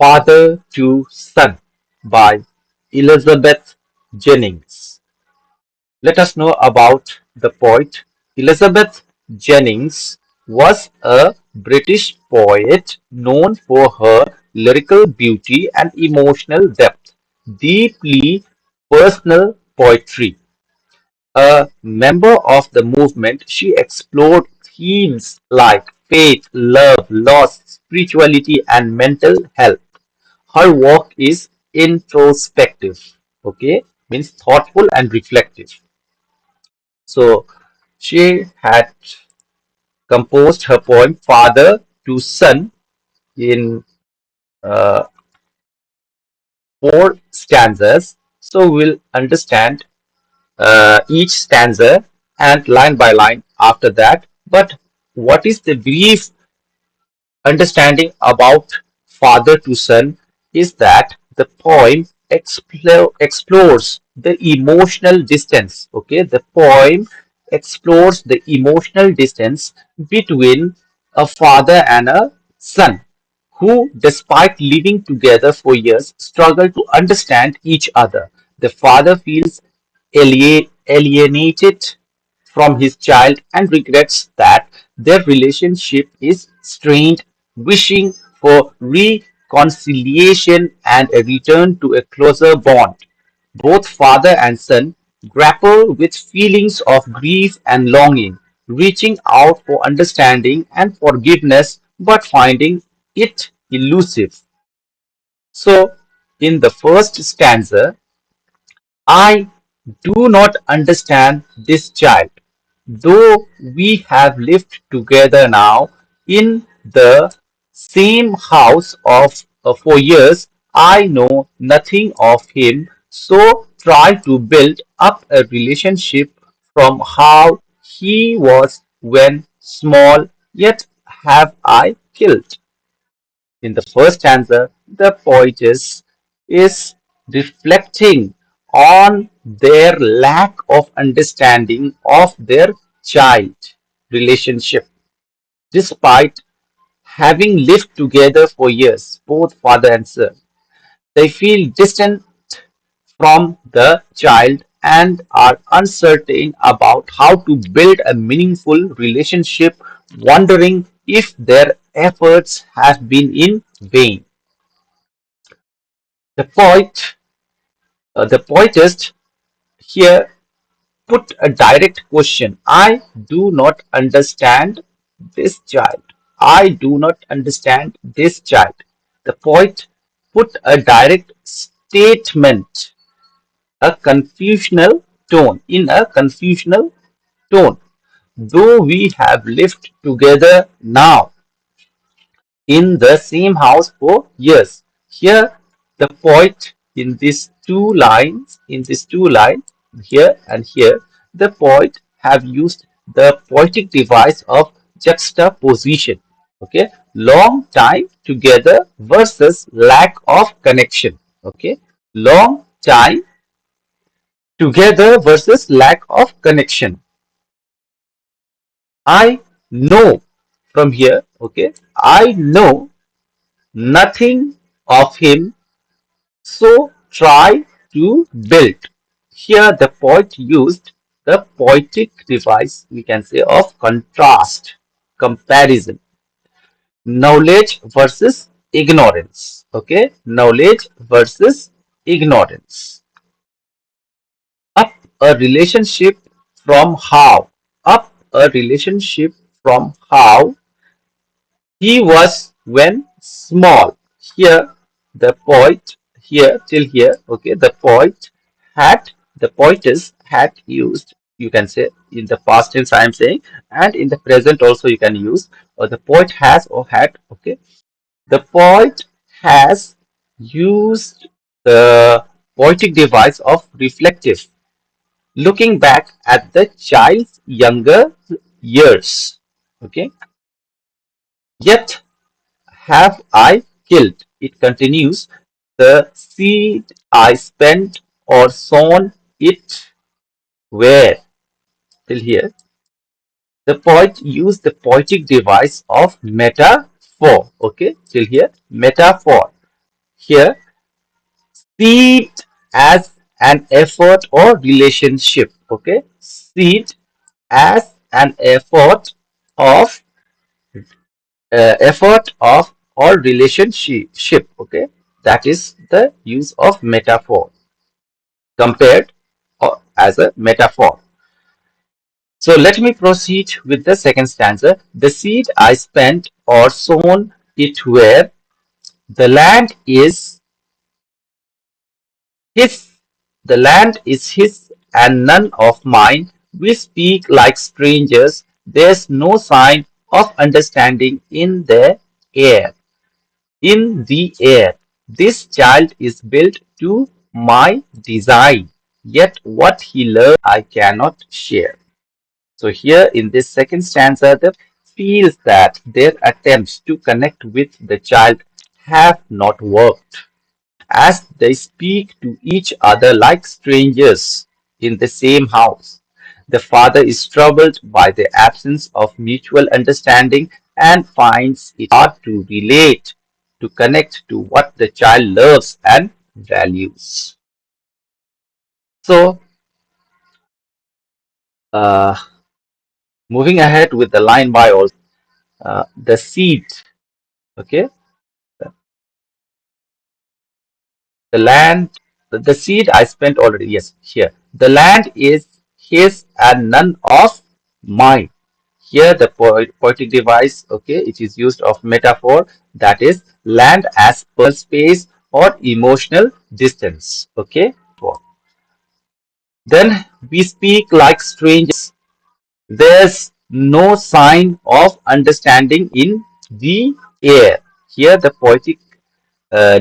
Father to Son by Elizabeth Jennings. Let us know about the poet. Elizabeth Jennings was a British poet known for her lyrical beauty and emotional depth, deeply personal poetry. A member of the movement, she explored themes like faith, love, loss, spirituality, and mental health. Her work is introspective, okay, means thoughtful and reflective. So she had composed her poem Father to Son in uh, four stanzas. So we'll understand each stanza and line by line after that. But what is the brief understanding about father to son is that the poem explores the emotional distance. Okay, the poem explores the emotional distance between a father and a son who, despite living together for years, struggle to understand each other. The father feels alienated from his child and regrets that their relationship is strained, wishing for reconciliation and a return to a closer bond. Both father and son grapple with feelings of grief and longing, reaching out for understanding and forgiveness but finding it elusive. So, in the first stanza, I do not understand this child, though we have lived together now in the same house for years. I know nothing of him, so try to build up a relationship from how he was when small, yet have I killed. In the first stanza, the poetess is reflecting on their lack of understanding of their child relationship. Despite having lived together for years, both father and son, they feel distant from the child and are uncertain about how to build a meaningful relationship, wondering if their efforts have been in vain. The poetess here put a direct question. I do not understand this child. I do not understand this child. The poet put a direct statement, a confusional in a confusional tone. Though we have lived together now in the same house for years. Here, the poet in these two lines, here and here, the poet have used the poetic device of juxtaposition. Okay, long time together versus lack of connection. Okay, long time together versus lack of connection. I know from here, okay, I know nothing of him, so try to build. Here the poet used the poetic device, we can say, of contrast, comparison, knowledge versus ignorance. Okay, knowledge versus ignorance. Up a relationship from how? Up a relationship from how he was when small. Here, the poet, here till here, okay, the poetess had used, you can say in the past tense I am saying, and in the present also you can use, or the poet has or had, okay. The poet has used the poetic device of reflective, looking back at the child's younger years, okay. Yet have I killed? It continues. The seed I spent or sown it where? Till here. The poet used the poetic device of metaphor. Okay, till here. Metaphor. Here, see it as an effort or relationship. Okay, see it as an effort of or relationship. Okay, that is the use of metaphor compared or as a metaphor. So let me proceed with the second stanza. The seed I spent or sown it where the land is his, the land is his and none of mine. We speak like strangers. There's no sign of understanding in the air. In the air, this child is built to my design. Yet what he learns I cannot share. So here in this second stanza, the feels that their attempts to connect with the child have not worked as they speak to each other like strangers in the same house. The father is troubled by the absence of mutual understanding and finds it hard to relate, to connect to what the child loves and values. So, uh, moving ahead with the line by also, the seed, okay, the land, the seed I spent already, yes, here. The land is his and none of mine. Here the poetic device, okay, it is used of metaphor that is land as personal space or emotional distance, okay. Then we speak like strangers. There's no sign of understanding in the air. Here the poetic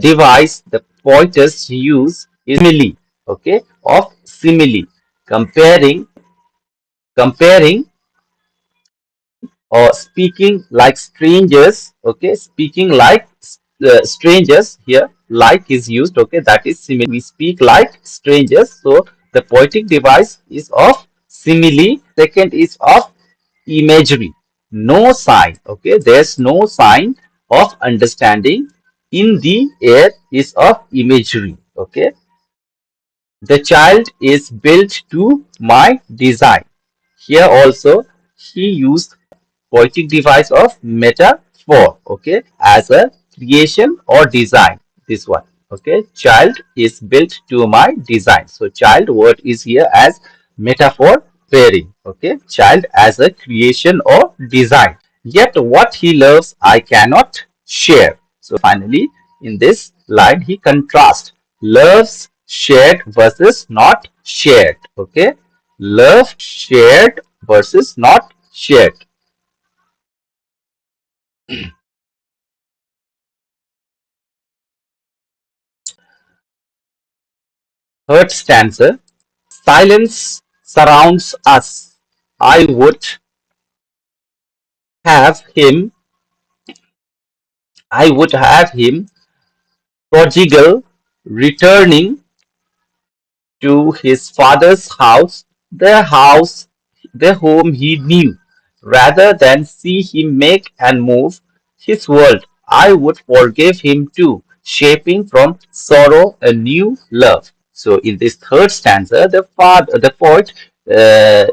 device the poetess use is simile, okay, of simile, comparing, comparing or speaking like strangers, okay, speaking like strangers. Here like is used, okay, that is simile. We speak like strangers, so the poetic device is of simile. Second is of imagery. No sign, okay, there's no sign of understanding in the air is of imagery, okay. The child is built to my design. Here also he used poetic device of metaphor, okay, as a creation or design. This one, okay, child is built to my design. So child word is here as metaphor pairing, okay, child as a creation or design. Yet what he loves I cannot share. So finally in this line he contrasts loves shared versus not shared, okay, love shared versus not shared. Third stanza. Silence surrounds us. I would have him, I would have him prodigal returning to his father's house, the home he knew, rather than see him make and move his world. I would forgive him too, shaping from sorrow a new love. So in this third stanza, the poet uh,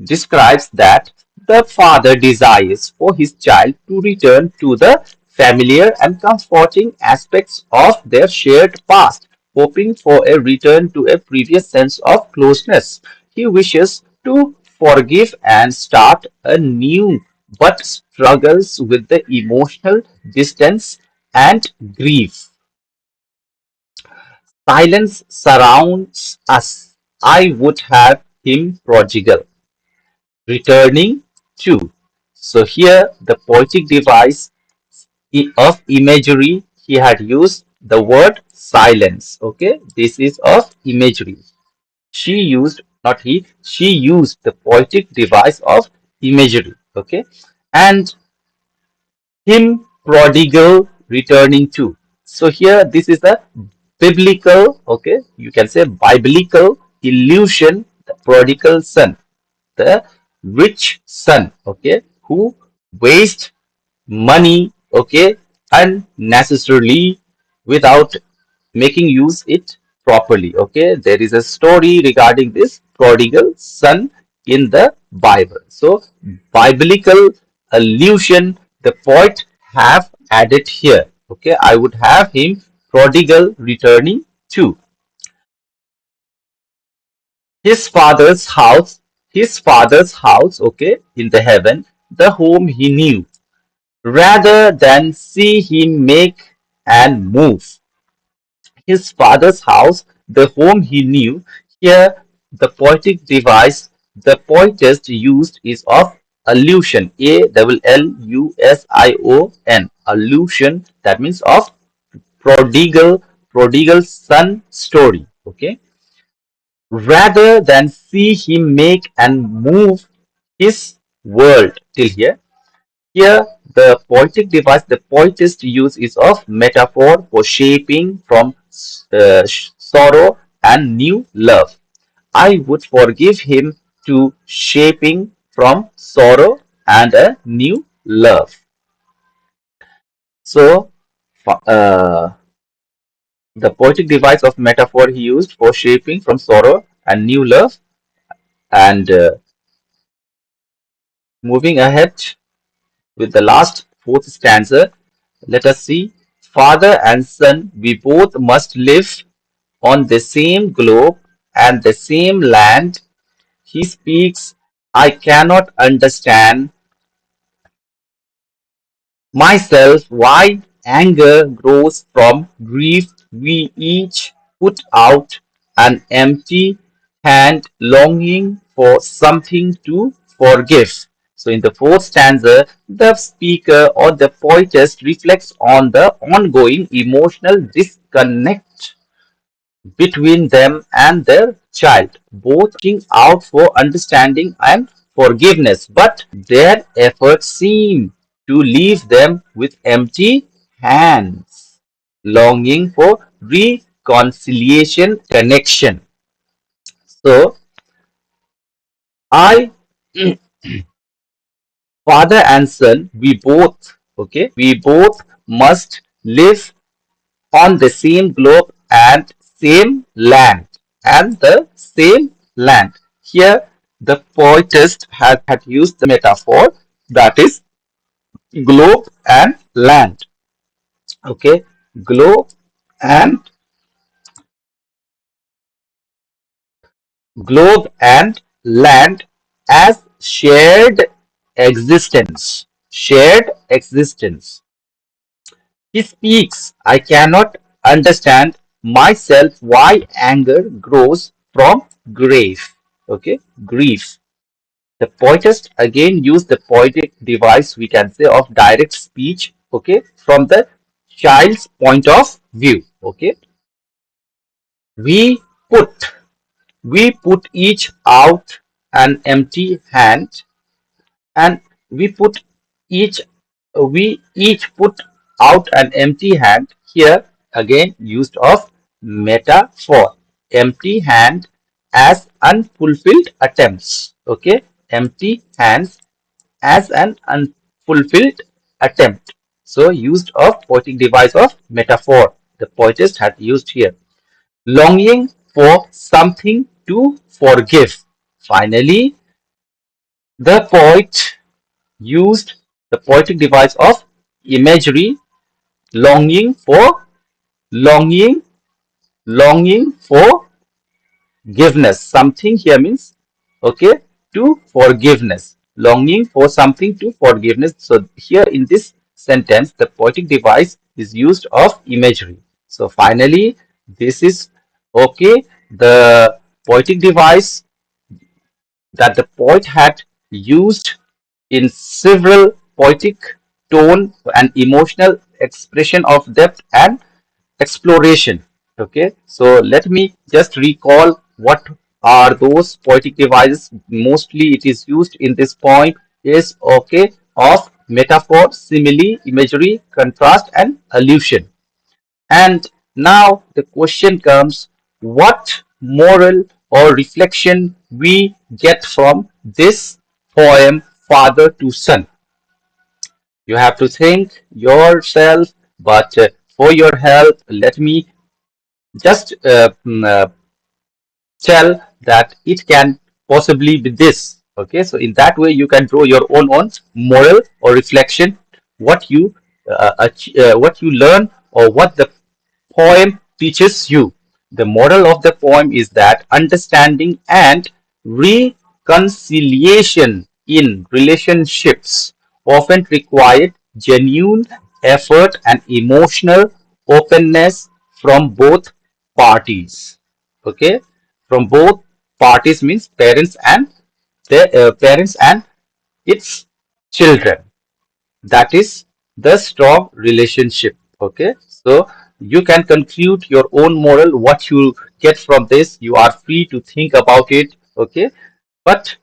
describes that the father desires for his child to return to the familiar and comforting aspects of their shared past, hoping for a return to a previous sense of closeness. He wishes to forgive and start anew, but struggles with the emotional distance and grief. Silence surrounds us. I would have him prodigal returning to. So here the poetic device of imagery, he had used the word silence. Okay, this is of imagery. She used, not he, she used the poetic device of imagery. Okay, and him prodigal returning to. So here this is a biblical, okay, you can say biblical illusion, the prodigal son, the rich son, okay, who waste money, okay, unnecessarily, without making use it properly. Okay, there is a story regarding this prodigal son in the Bible. So biblical allusion the poet have added here. Okay, I would have him prodigal returning to his father's house, okay, in the heaven, the home he knew, rather than see him make and move. His father's house, the home he knew. Here, the poetic device the poetess used is of allusion, Allusion, allusion, that means of prodigal son story. Okay, rather than see him make and move his world till here. Here, the poetic device the poetist use is of metaphor for shaping from sorrow and new love. I would forgive him to shaping from sorrow and a new love. So, the poetic device of metaphor he used for shaping from sorrow and new love. And moving ahead with the last fourth stanza, let us see. Father and son, we both must live on the same globe and the same land. He speaks, I cannot understand myself why anger grows from grief. We each put out an empty hand longing for something to forgive. So, in the fourth stanza, the speaker or the poetess reflects on the ongoing emotional disconnect between them and their child, both reaching out for understanding and forgiveness, but their efforts seem to leave them with empty hands, longing for reconciliation, connection. So, I, father and son, we both must live on the same globe and same land and the same land. Here, the poetist had used the metaphor that is globe and land. Okay, globe and land as shared existence. He speaks, I cannot understand myself why anger grows from grief. Okay, grief. The poetist again used the poetic device, we can say, of direct speech, okay, from the child's point of view. Okay, we put we put each out an empty hand, and we put each we each put out an empty hand. Here again used of metaphor, empty hand as unfulfilled attempts. Okay, empty hands as an unfulfilled attempt. So used of poetic device of metaphor the poetist had used here. Longing for something to forgive. Finally, the poet used the poetic device of imagery, longing for longing longing for forgiveness. Something here means, okay, to forgiveness, longing for something to forgiveness. So here in this sentence the poetic device is used of imagery. So finally this is okay, the poetic device that the poet had used in several poetic tone and emotional expression of depth and exploration. Okay, so let me just recall what are those poetic devices. Mostly it is used in this poem is, okay, of metaphor, simile, imagery, contrast, and allusion. And now the question comes, what moral or reflection we get from this poem, Father to Son? You have to think yourself, but for your help, let me just tell that it can possibly be this. Okay, so in that way you can draw your own moral or reflection, what you what you learn, or what the poem teaches you. The moral of the poem is that understanding and reconciliation in relationships often require genuine effort and emotional openness from both parties. Okay, from both parties means parents and its children. That is the strong relationship. Okay, so you can conclude your own moral, what you get from this. You are free to think about it. Okay, but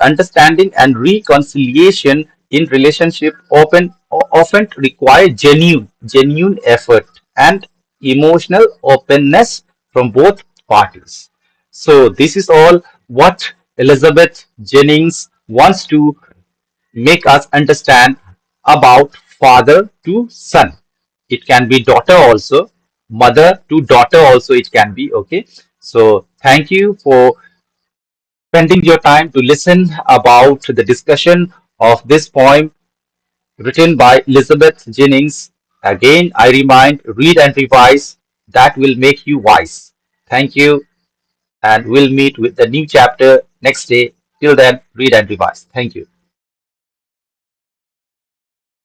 understanding and reconciliation in relationship often require genuine effort and emotional openness from both parties. So this is all what Elizabeth Jennings wants to make us understand about father to son. It can be daughter also, mother to daughter also, it can be. Okay, so thank you for spending your time to listen about the discussion of this poem written by Elizabeth Jennings. Again, I remind, read and revise. That will make you wise. Thank you, and we'll meet with the new chapter next day. Till then, read and revise. Thank you.